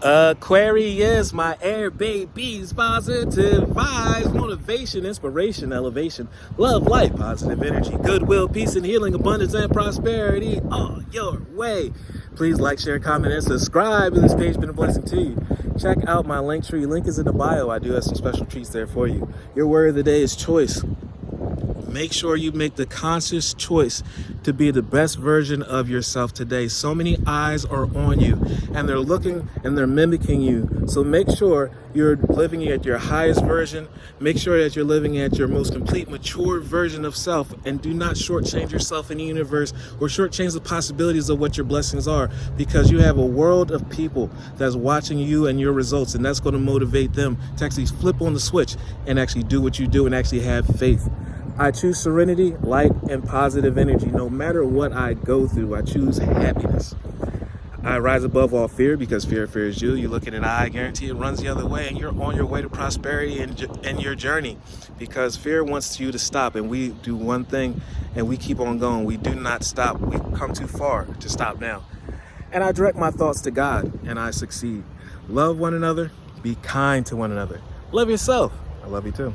Aquarius, my air babies, positive vibes, motivation, inspiration, elevation, love, light, positive energy, goodwill, peace, and healing, abundance, and prosperity all your way. Please like, share, comment, and subscribe. If this page has been a blessing to you, check out my link tree. Link is in the bio. I do have some special treats there for you. Your word of the day is choice. Make sure you make the conscious choice to be the best version of yourself today. So many eyes are on you and they're looking and they're mimicking you. So make sure you're living at your highest version. Make sure that you're living at your most complete, mature version of self, and do not shortchange yourself in the universe or shortchange the possibilities of what your blessings are, because you have a world of people that's watching you and your results, and that's going to motivate them to actually flip on the switch and actually do what you do and actually have faith. I choose serenity, light, and positive energy. No matter what I go through, I choose happiness. I rise above all fear, because fear fears you. You look in an eye, I guarantee it runs the other way, and you're on your way to prosperity in your journey, because fear wants you to stop, and we do one thing and we keep on going. We do not stop. We've come too far to stop now. And I direct my thoughts to God and I succeed. Love one another. Be kind to one another. Love yourself. I love you too.